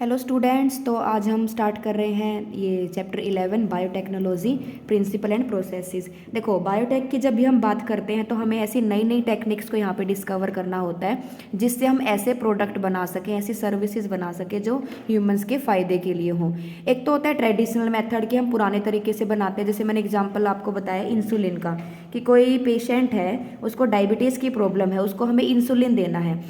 Hello students. तो आज हम स्टार्ट कर रहे हैं ये chapter 11 biotechnology principle and processes. देखो, बायोटेक की जब भी हम बात करते हैं तो हमें ऐसी नई नई टेक्निक्स को यहाँ पे डिस्कवर करना होता है जिससे हम ऐसे प्रोडक्ट बना सकें, ऐसी सर्विसेज बना सकें जो ह्यूमंस के फ़ायदे के लिए हों। एक तो होता है ट्रेडिशनल मेथड कि हम पुराने तरीके से बनाते हैं, जैसे मैंने एग्जाम्पल आपको बताया इंसुलिन का, कि कोई पेशेंट है, उसको डायबिटीज़ की प्रॉब्लम है, उसको हमें इंसुलिन देना है।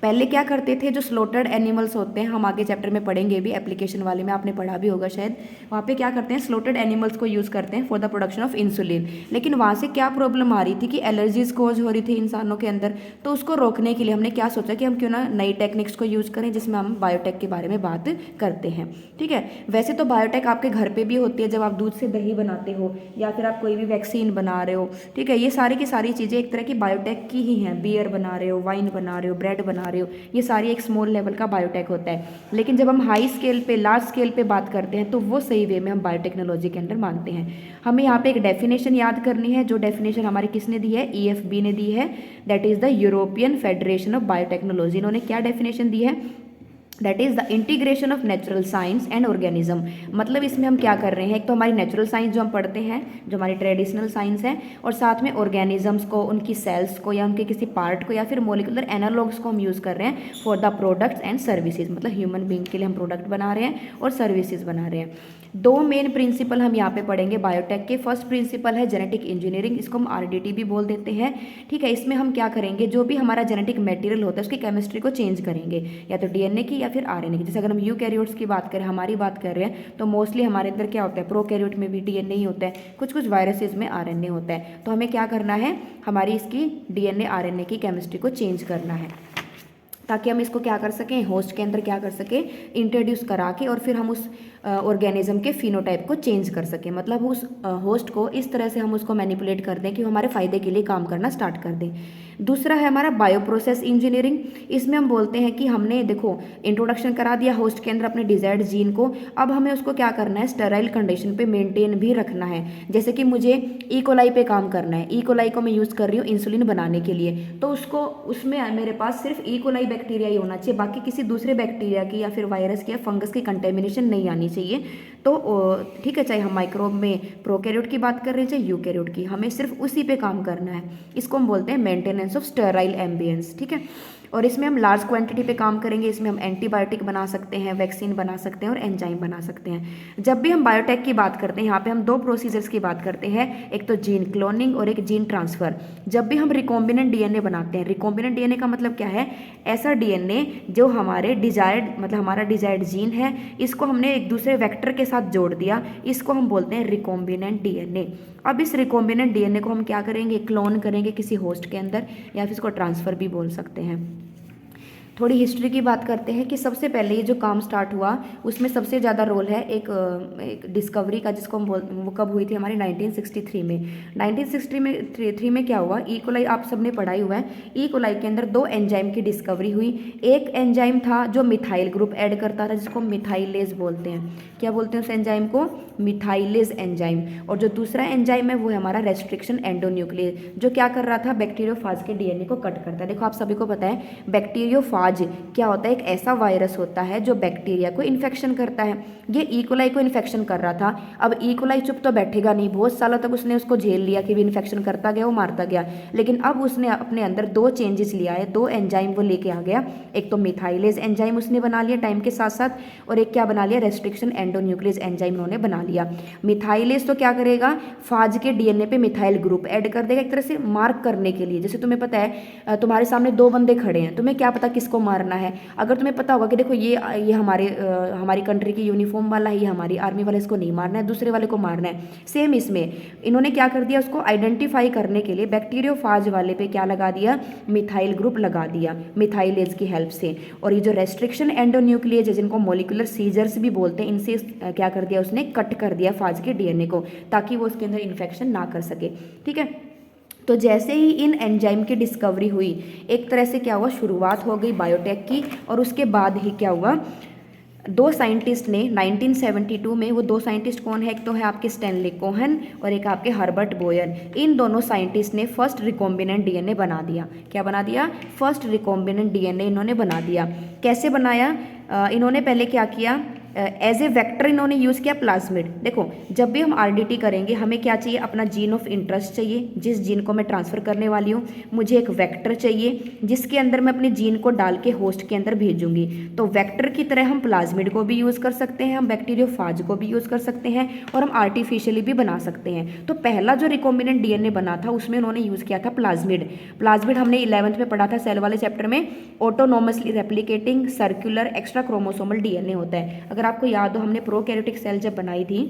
पहले क्या करते थे, जो स्लोटर्ड एनिमल्स होते हैं, हम आगे चैप्टर में पढ़ेंगे भी, एप्लीकेशन वाले में आपने पढ़ा भी होगा शायद, वहाँ पे क्या करते हैं, स्लोटर्ड एनिमल्स को यूज़ करते हैं for the production of insulin. लेकिन वहाँ से क्या प्रॉब्लम आ रही थी कि एलर्जीज कोज हो रही थी इंसानों के अंदर। तो उसको रोकने के लिए हमने क्या सोचा कि हम क्यों ना नई टेक्निक्स को यूज़ करें, जिसमें हम बायोटेक के बारे में बात करते हैं। ठीक है, वैसे तो बायोटेक आपके घर पर भी होती है, जब आप दूध से दही बनाते हो या फिर आप कोई भी वैक्सीन बना रहे हो। ठीक है, ये सारी की सारी चीज़ें एक तरह की बायोटेक की ही हैं। बियर बना रहे हो, वाइन बना रहे हो, ब्रेड बना रहे हो, ये सारी एक स्मॉल लेवल का बायोटेक होता है। लेकिन जब हम हाई स्केल पे, लार्ज स्केल पे बात करते हैं तो वो सही वे में हम बायोटेक्नोलॉजी के अंदर मानते हैं। हमें यहाँ पे एक डेफिनेशन याद करनी है, जो डेफिनेशन हमारी किसने दी है, EFB ने दी है, that is the European federation of biotechnology. इन्होंने क्या डेफिनेशन दी है, that is the integration of natural science and organism. मतलब इसमें हम क्या कर रहे हैं, एक तो हमारी नेचुरल साइंस जो हम पढ़ते हैं, जो हमारी ट्रेडिशनल साइंस है, और साथ में ऑर्गेनिजम्स को, उनकी सेल्स को या उनके किसी पार्ट को या फिर मोलिकुलर एनालॉग्स को हम यूज़ कर रहे हैं for the products and services. मतलब ह्यूमन बींग के लिए हम प्रोडक्ट बना रहे हैं और सर्विसेज बना रहे हैं। दो मेन प्रिंसिपल हम यहाँ पे पढ़ेंगे बायोटेक के। फर्स्ट प्रिंसिपल है जेनेटिक इंजीनियरिंग, इसको हम RDT भी बोल देते हैं। ठीक है, इसमें हम क्या करेंगे, जो भी हमारा जेनेटिक मटेरियल होता है उसकी केमिस्ट्री को चेंज करेंगे, या तो DNA की या फिर RNA की। जैसे अगर हम यूकैरियोट्स की बात करें, हमारी बात कर रहे हैं, तो मोस्टली हमारे अंदर क्या होता है, प्रोकैरियोट में भी DNA ही होता है, कुछ कुछ वायरसेस में RNA होता है। तो हमें क्या करना है, हमारी इसकी DNA RNA की केमिस्ट्री को चेंज करना है, ताकि हम इसको क्या कर सकें, होस्ट के अंदर क्या कर सकें, इंट्रोड्यूस करा के, और फिर हम उस ऑर्गेनिज्म के फिनोटाइप को चेंज कर सकें। मतलब उस होस्ट को इस तरह से हम उसको मैनिपुलेट कर दें कि वो हमारे फ़ायदे के लिए काम करना स्टार्ट कर दें। दूसरा है हमारा बायो प्रोसेस इंजीनियरिंग। इसमें हम बोलते हैं कि हमने, देखो, इंट्रोडक्शन करा दिया होस्ट के अंदर अपने डिजायर्ड जीन को, अब हमें उसको क्या करना है, स्टेराइल कंडीशन पे मेंटेन भी रखना है। जैसे कि मुझे E. coli पे काम करना है, E. coli को मैं यूज़ कर रही हूँ इंसुलिन बनाने के लिए, तो उसको, उसमें मेरे पास सिर्फ E. coli बैक्टीरिया ही होना चाहिए, बाकी किसी दूसरे बैक्टीरिया की या फिर वायरस की या फंगस की कंटेमिनेशन नहीं आनी चाहिए। तो ठीक है, चाहे हम माइक्रोब में प्रोकैरियोट की बात कर रहे हैं चाहे यूकैरियोट की, हमें सिर्फ उसी पे काम करना है। इसको हम बोलते हैं मेंटेनेंस ऑफ स्टेराइल एम्बियंस। ठीक है, और इसमें हम लार्ज क्वांटिटी पे काम करेंगे। इसमें हम एंटीबायोटिक बना सकते हैं, वैक्सीन बना सकते हैं और एंजाइम बना सकते हैं। जब भी हम बायोटेक की बात करते हैं, यहाँ पे हम दो प्रोसीजर्स की बात करते हैं, एक तो जीन क्लोनिंग और एक जीन ट्रांसफ़र। जब भी हम रिकॉम्बिनेंट DNA बनाते हैं, रिकॉम्बिनेंट DNA का मतलब क्या है, ऐसा DNA जो हमारे डिजायर्ड, मतलब हमारा डिजायर्ड जीन है, इसको हमने एक दूसरे वेक्टर के साथ जोड़ दिया, इसको हम बोलते हैं रिकॉम्बिनेंट DNA। अब इस रिकॉम्बिनेंट DNA को हम क्या करेंगे, क्लोन करेंगे किसी होस्ट के अंदर, या फिर इसको ट्रांसफ़र भी बोल सकते हैं। थोड़ी हिस्ट्री की बात करते हैं कि सबसे पहले ये जो काम स्टार्ट हुआ, उसमें सबसे ज़्यादा रोल है एक डिस्कवरी का, जिसको हम वो कब हुई थी, हमारी 1963 में। 1963 में क्या हुआ, E. coli आप सबने पढ़ा ही हुआ है। E. coli के अंदर दो एंजाइम की डिस्कवरी हुई। एक एंजाइम था जो मिथाइल ग्रुप ऐड करता था, जिसको मिथाइलेज बोलते हैं। क्या बोलते हैं उस एंजाइम को, मिथाइलेज एंजाइम। और जो दूसरा एंजाइम है वो है हमारा रेस्ट्रिक्शन एंडोन्यूक्लियस, जो क्या कर रहा था, बैक्टीरियोफाज के DNA को कट करता है। देखो, आप सभी को पता है बैक्टीरियोफाज क्या होता है, एक ऐसा वायरस होता है जो बैक्टीरिया को इन्फेक्शन करता है। ये E. coli को इन्फेक्शन कर रहा था। अब E. coli चुप तो बैठेगा नहीं, बहुत सालों तक उसने उसको झेल लिया कि भी इन्फेक्शन करता गया, वो मारता गया। लेकिन अब उसने अपने अंदर दो चेंजेस लिया है, दो एंजाइम वो लेके आ गया। एक तो मिथाइलेज एंजाइम उसने बना लिया टाइम के साथ साथ, और एक क्या बना लिया, रेस्ट्रिक्शन एंडोन्यूक्लियस एंजाइम उन्होंने बना लिया। मिथाइलेज तो क्या करेगा, फाज के DNA पे मिथाइल ग्रुप ऐड कर देगा, एक तरह से मार्क करने के लिए। जैसे तुम्हें पता है, तुम्हारे सामने दो बंदे खड़े हैं, तुम्हें क्या पता किसको मारना है। अगर तुम्हें पता होगा कि देखो ये हमारी कंट्री की यूनिफॉर्म वाला है, ये हमारी आर्मी वाला, इसको नहीं मारना है, दूसरे वाले को मारना है। सेम इसमें इन्होंने क्या कर दिया, उसको आइडेंटिफाई करने के लिए बैक्टीरियोफाज वाले पे क्या लगा दिया, मिथाइल ग्रुप लगा दिया मिथाइलेज की हेल्प से। और ये जो रेस्ट्रिक्शन एंडोन्यूक्लियस है, जिनको मोलिकुलर सीजर्स भी बोलते हैं, इनसे क्या कर दिया, उसने कट कर दिया फाज के DNA को, ताकि वो उसके अंदर इन्फेक्शन ना कर सके। ठीक है, तो जैसे ही इन एंजाइम की डिस्कवरी हुई, एक तरह से क्या हुआ, शुरुआत हो गई बायोटेक की। और उसके बाद ही क्या हुआ, दो साइंटिस्ट ने 1972 में, वो दो साइंटिस्ट कौन है, एक तो है आपके स्टैनली कोहन और एक आपके हर्बर्ट बोयर। इन दोनों साइंटिस्ट ने फर्स्ट रिकॉम्बिनेंट डीएनए बना दिया। क्या बना दिया? फर्स्ट रिकॉम्बिनेंट डीएनए इन्होंने बना दिया। कैसे बनाया? इन्होंने पहले क्या किया, एज ए वेक्टर इन्होंने यूज़ किया प्लाज्मिड। देखो, जब भी हम आरडीटी करेंगे हमें क्या चाहिए, अपना जीन ऑफ इंटरेस्ट चाहिए, जिस जीन को मैं ट्रांसफ़र करने वाली हूँ। मुझे एक वेक्टर चाहिए जिसके अंदर मैं अपने जीन को डाल के होस्ट के अंदर भेजूंगी। तो वेक्टर की तरह हम प्लाज्मिड को भी यूज़ कर सकते हैं, हम बैक्टीरियोफाज को भी यूज़ कर सकते हैं, और हम आर्टिफिशियली भी बना सकते हैं। तो पहला जो रिकॉम्बिनेंट डीएनए बना था उसमें उन्होंने यूज़ किया था प्लाज्मिड। प्लाज्मिड हमने 11th में पढ़ा था सेल वाले चैप्टर में। Autonomously replicating circular extra chromosomal DNA होता है। अगर आपको याद हो, हमने प्रोकैरियोटिक सेल जब बनाई थी,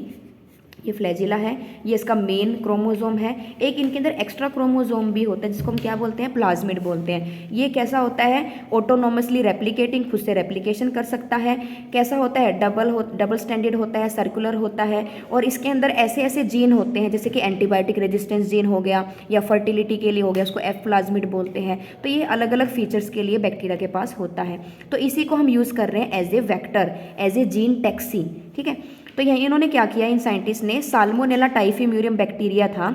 ये फ्लैजिला है, ये इसका मेन क्रोमोसोम है। एक इनके अंदर एक्स्ट्रा क्रोमोसोम भी होता है जिसको हम क्या बोलते हैं, प्लाज्मिड बोलते हैं। ये कैसा होता है, ऑटोनोमसली रेप्लिकेटिंग, खुद से रेप्लिकेशन कर सकता है। कैसा होता है, डबल स्टैंडर्ड होता है, सर्कुलर होता है, और इसके अंदर ऐसे ऐसे जीन होते हैं जैसे कि एंटीबायोटिक रेजिस्टेंस जीन हो गया या फर्टिलिटी के लिए हो गया, उसको एफ प्लाज्मिड बोलते हैं। तो ये अलग अलग फीचर्स के लिए बैक्टीरिया के पास होता है। तो इसी को हम यूज़ कर रहे हैं as a vector, as a gene taxi. ठीक है, तो यही इन्होंने क्या किया, इन साइंटिस्ट ने साल्मोनेला टाइफिम्यूरियम बैक्टीरिया था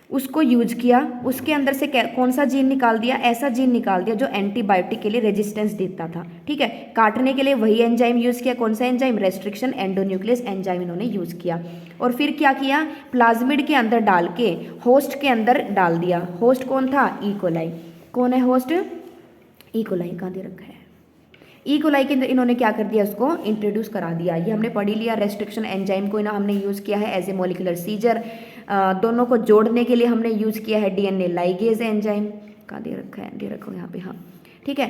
उसको यूज किया। उसके अंदर से कौन सा जीन निकाल दिया, ऐसा जीन निकाल दिया जो एंटीबायोटिक के लिए रेजिस्टेंस देता था। ठीक है, काटने के लिए वही एंजाइम यूज़ किया। कौन सा एंजाइम, रेस्ट्रिक्शन एंडोन्यूक्लियस एंजाइम इन्होंने यूज़ किया। और फिर क्या किया, प्लाज्मिड के अंदर डाल के होस्ट के अंदर डाल दिया। होस्ट कौन था, ई कोलाई। कौन है होस्ट, ई कोलाई। कहाँ दे रखा है, ई कोलाई के अंदर इन्होंने क्या कर दिया, उसको इंट्रोड्यूस करा दिया। ये हमने पढ़ी लिया, रेस्ट्रिक्शन एंजाइम को हमने यूज़ किया है एज ए मॉलिक्यूलर सीजर। दोनों को जोड़ने के लिए हमने यूज़ किया है डीएनए लाइगेज एंजाइम। कहाँ दे रखा है, दे रखो यहाँ पे, हाँ ठीक है।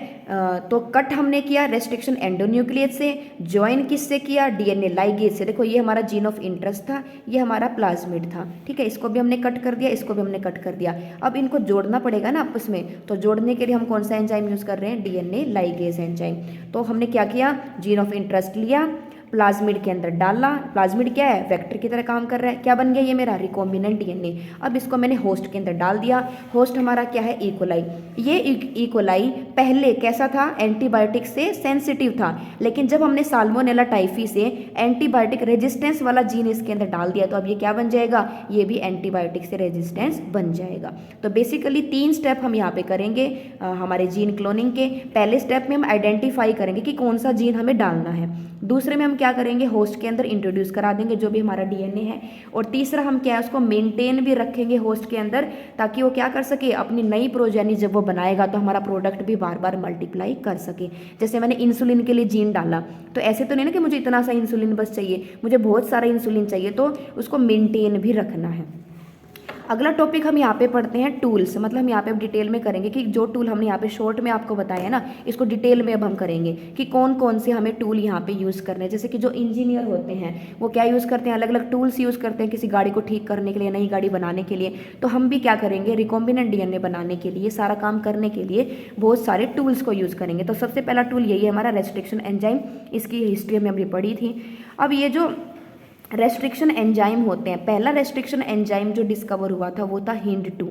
तो कट हमने किया रेस्ट्रिक्शन एंडोन्यूक्लियस से, ज्वाइन किससे किया, डीएनए लाइगेज से। देखो, ये हमारा जीन ऑफ इंटरेस्ट था, ये हमारा प्लाज्मिड था। ठीक है, इसको भी हमने कट कर दिया, इसको भी हमने कट कर दिया। अब इनको जोड़ना पड़ेगा ना आपस में, तो जोड़ने के लिए हम कौन सा एंजाइम यूज़ कर रहे हैं, डीएनए लाइगेज एंजाइम। तो हमने क्या किया, जीन ऑफ इंटरेस्ट लिया, प्लाज्मिड के अंदर डाला। प्लाज्मिड क्या है, वेक्टर की तरह काम कर रहा है। क्या बन गया, ये मेरा रिकॉम्बिनेंट डीएनए। अब इसको मैंने होस्ट के अंदर डाल दिया। होस्ट हमारा क्या है, ई कोलाई। ये ई कोलाई पहले कैसा था, एंटीबायोटिक से सेंसिटिव था, लेकिन जब हमने साल्मोनेला टाइफी से एंटीबायोटिक रेजिस्टेंस वाला जीन इसके अंदर डाल दिया तो अब ये क्या बन जाएगा, ये भी एंटीबायोटिक से रेजिस्टेंस बन जाएगा। तो बेसिकली 3 स्टेप हम यहाँ पे करेंगे हमारे जीन क्लोनिंग के। पहले स्टेप में हम आइडेंटिफाई करेंगे कि कौन सा जीन हमें डालना है। दूसरे में हम क्या करेंगे, होस्ट के अंदर इंट्रोड्यूस करा देंगे जो भी हमारा डीएनए है। और तीसरा हम क्या है, उसको मेंटेन भी रखेंगे होस्ट के अंदर, ताकि वो क्या कर सके, अपनी नई प्रोजेनी जब वो बनाएगा तो हमारा प्रोडक्ट भी बार बार मल्टीप्लाई कर सके। जैसे मैंने इंसुलिन के लिए जीन डाला, तो ऐसे तो नहीं ना कि मुझे इतना सा इंसुलिन बस चाहिए, मुझे बहुत सारा इंसुलिन चाहिए, तो उसको मेंटेन भी रखना है। अगला टॉपिक हम यहाँ पे पढ़ते हैं टूल्स। मतलब हम यहाँ पे अब डिटेल में करेंगे कि जो टूल हमने यहाँ पे शॉर्ट में आपको बताया है ना, इसको डिटेल में अब हम करेंगे कि कौन कौन से हमें टूल यहाँ पे यूज़ करने हैं। जैसे कि जो इंजीनियर होते हैं वो क्या यूज़ करते हैं, अलग अलग टूल्स यूज़ करते हैं किसी गाड़ी को ठीक करने के लिए, नई गाड़ी बनाने के लिए। तो हम भी क्या करेंगे, रिकॉम्बिनेंट डीएनए बनाने के लिए, सारा काम करने के लिए बहुत सारे टूल्स को यूज़ करेंगे। तो सबसे पहला टूल यही है हमारा रेस्ट्रिक्शन एंजाइम। इसकी हिस्ट्री हमने अभी पढ़ी थी। अब ये जो रेस्ट्रिक्शन एंजाइम होते हैं, पहला रेस्ट्रिक्शन एंजाइम जो डिस्कवर हुआ था वो था हिंड2।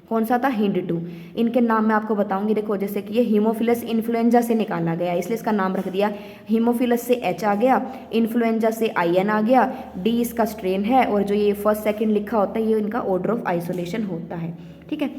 कौन सा था, हिंड2। इनके नाम मैं आपको बताऊंगी। देखो, जैसे कि ये हीमोफिलस इन्फ्लुएंजा से निकाला गया, इसलिए इसका नाम रख दिया। हीमोफिलस से एच आ गया, इन्फ्लुएंजा से IN आ गया, डी इसका स्ट्रेन है, और जो ये फर्स्ट सेकंड लिखा होता है ये इनका ऑर्डर ऑफ आइसोलेशन होता है। ठीक है,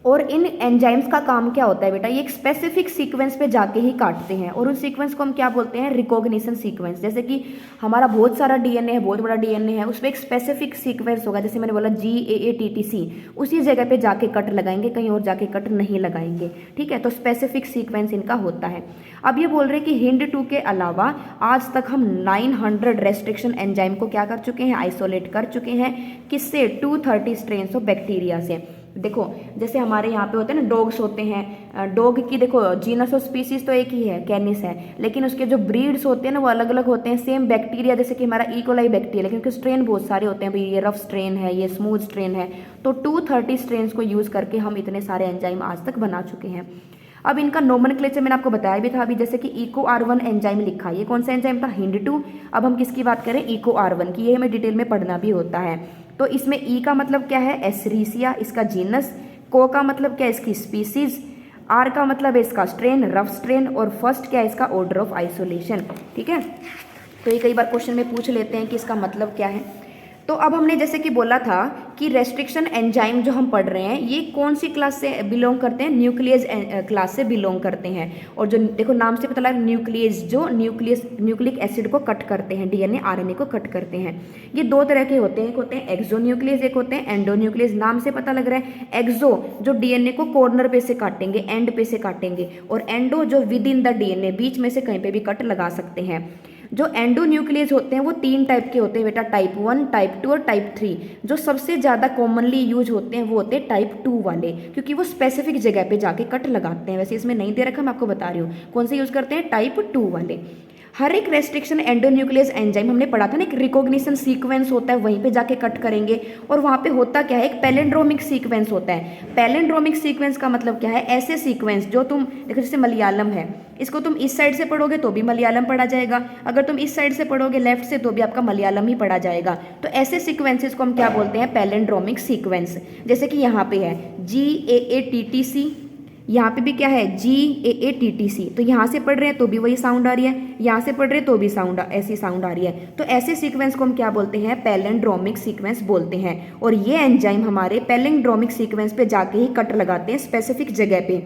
और इन एंजाइम्स का काम क्या होता है बेटा, ये एक स्पेसिफिक सीक्वेंस पे जाके ही काटते हैं, और उस सीक्वेंस को हम क्या बोलते हैं, रिकॉग्निशन सीक्वेंस। जैसे कि हमारा बहुत सारा डीएनए है, बहुत बड़ा डीएनए है, उसमें एक स्पेसिफिक सीक्वेंस होगा। जैसे मैंने बोला GAATTC, उसी जगह पे जाके कट लगाएंगे, कहीं और जाके कट नहीं लगाएंगे। ठीक है, तो स्पेसिफिक सीक्वेंस इनका होता है। अब ये बोल रहे हैं कि हिंड2 के अलावा आज तक हम 900 रेस्ट्रिक्शन एंजाइम को क्या कर चुके हैं, आइसोलेट कर चुके हैं। किससे, 230 स्ट्रेन्स ऑफ बैक्टीरिया से। देखो, जैसे हमारे यहाँ पे होते हैं ना, डॉग्स होते हैं, डॉग की देखो जीनस और स्पीसीज तो एक ही है, कैनिस है, लेकिन उसके जो ब्रीड्स होते हैं ना वो अलग अलग होते हैं। सेम बैक्टीरिया, जैसे कि हमारा ई कोलाई बैक्टीरिया, लेकिन उसके स्ट्रेन बहुत सारे होते हैं। भाई ये रफ स्ट्रेन है, ये स्मूथ स्ट्रेन है। तो 230 स्ट्रेन्स को यूज़ करके हम इतने सारे एंजाइम आज तक बना चुके हैं। अब इनका नोमेनक्लेचर मैंने आपको बताया भी था अभी, जैसे कि EcoR1 एंजाइम लिखा है, ये कौन सा एंजाइम था, हिंड2। अब हम किसकी बात करें, EcoR1 की। ये हमें डिटेल में पढ़ना भी होता है। तो इसमें ई का मतलब क्या है, एस्रीसिया, इसका जीनस। को का मतलब क्या है, इसकी स्पीसीज। आर का मतलब है इसका स्ट्रेन, रफ स्ट्रेन, और फर्स्ट क्या है इसका ऑर्डर ऑफ आइसोलेशन। ठीक है, तो ये कई बार क्वेश्चन में पूछ लेते हैं कि इसका मतलब क्या है। तो अब हमने जैसे कि बोला था कि रेस्ट्रिक्शन एंजाइम जो हम पढ़ रहे हैं ये कौन सी क्लास से बिलोंग करते हैं, न्यूक्लियस क्लास से बिलोंग करते हैं। और जो देखो नाम से पता लगा न्यूक्लियस, जो न्यूक्लिक एसिड को कट करते हैं, डीएनए आरएनए को कट करते हैं। ये दो तरह के होते हैं, एक होते हैं एक्सो न्यूक्लियस, एक होते हैं एंडो न्यूक्लियस। नाम से पता लग रहा है एक्सो जो डीएनए को कॉर्नर पे से काटेंगे, एंड पे से काटेंगे, और एंडो जो विद इन द डीएनए बीच में से कहीं पे भी कट लगा सकते हैं। जो एंडोन्यूक्लियस होते हैं वो 3 टाइप के होते हैं बेटा, टाइप 1, टाइप 2 और टाइप 3। जो सबसे ज़्यादा कॉमनली यूज होते हैं वो होते हैं टाइप 2 वाले, क्योंकि वो स्पेसिफिक जगह पे जाके कट लगाते हैं। वैसे इसमें नहीं दे रखा, मैं आपको बता रही हूँ कौन से यूज़ करते हैं, टाइप 2 वाले। हर एक रेस्ट्रिक्शन एंडोन्यूक्लियस एंजाइम हमने पढ़ा था ना, एक रिकॉग्निशन सीक्वेंस होता है, वहीं पे जाके कट करेंगे। और वहाँ पे होता क्या है, एक पैलिंड्रोमिक सीक्वेंस होता है। पैलिंड्रोमिक सीक्वेंस का मतलब क्या है, ऐसे सीक्वेंस जो तुम देखो, जैसे मलयालम है, इसको तुम इस साइड से पढ़ोगे तो भी मलयालम पढ़ा जाएगा, अगर तुम इस साइड से पढ़ोगे लेफ्ट से तो भी आपका मलयालम ही पढ़ा जाएगा। तो ऐसे सीक्वेंसेस को हम क्या बोलते हैं, पैलिंड्रोमिक सीक्वेंस। जैसे कि यहाँ पे है GAATTC, यहाँ पे भी क्या है GAATTC, तो यहाँ से पढ़ रहे हैं तो भी वही साउंड आ रही है, यहाँ से पढ़ रहे हैं तो भी ऐसी साउंड आ रही है। तो ऐसे सीक्वेंस को हम क्या बोलते हैं, पैलिंड्रोमिक सीक्वेंस बोलते हैं। और ये एंजाइम हमारे पैलिंड्रोमिक सीक्वेंस पे जाके ही कट लगाते हैं स्पेसिफिक जगह पे।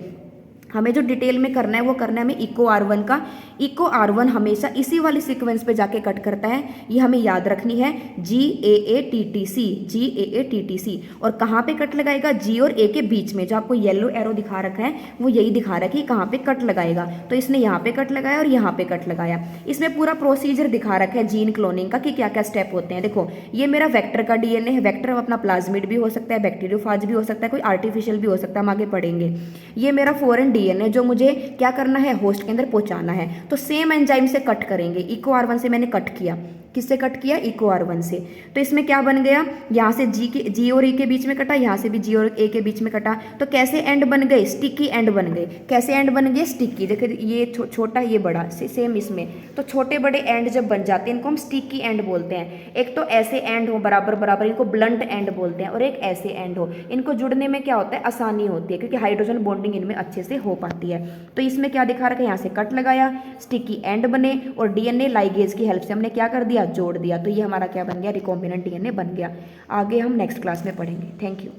हमें जो डिटेल में करना है वो करना है हमें इको R1 का। इको R1 हमेशा इसी वाली सीक्वेंस पे जाके कट करता है, ये हमें याद रखनी है, GAATTC, GAATTC। और कहाँ पे कट लगाएगा, G और A के बीच में। जो आपको येलो एरो दिखा रखा है वो यही दिखा रहा है कि कहाँ पे कट लगाएगा। तो इसने यहाँ पे कट लगाया और यहाँ पे कट लगाया। इसमें पूरा प्रोसीजर दिखा रखा है जीन क्लोनिंग का कि क्या क्या स्टेप होते हैं। देखो ये मेरा वेक्टर का डीएनए है, वेक्टर अपना प्लाज्मिड भी हो सकता है, बैक्टीरियोफाज भी हो सकता है, कोई आर्टिफिशियल भी हो सकता है, हम आगे पढ़ेंगे। ये मेरा फॉरेन डीएनए जो मुझे क्या करना है, होस्ट के अंदर पहुंचाना है। तो सेम एंजाइम से कट करेंगे। इको R1 से मैंने कट किया, किससे कट किया, इको R1 से। तो इसमें क्या बन गया, यहाँ से G और E के बीच में कटा, यहाँ से भी G और A के बीच में कटा। तो कैसे एंड बन गए, स्टिकी एंड बन गए। कैसे एंड बन गए, स्टिकी। देखिए ये छोटा ये बड़ा, सेम इसमें। तो छोटे बड़े एंड जब बन जाते हैं इनको हम स्टिकी एंड बोलते हैं। एक तो ऐसे एंड हो बराबर बराबर, इनको ब्लंट एंड बोलते हैं, और एक ऐसे एंड हो। इनको जुड़ने में क्या होता है, आसानी होती है, क्योंकि हाइड्रोजन बॉन्डिंग इनमें अच्छे से हो पाती है। तो इसमें क्या दिखा रखा है, यहाँ से कट लगाया, स्टिकी एंड बने, और डीएनए लाइगेज की हेल्प से हमने क्या कर दिया, जोड़ दिया। तो ये हमारा क्या बन गया, रिकॉम्बिनेंट डीएनए बन गया। आगे हम नेक्स्ट क्लास में पढ़ेंगे। Thank you.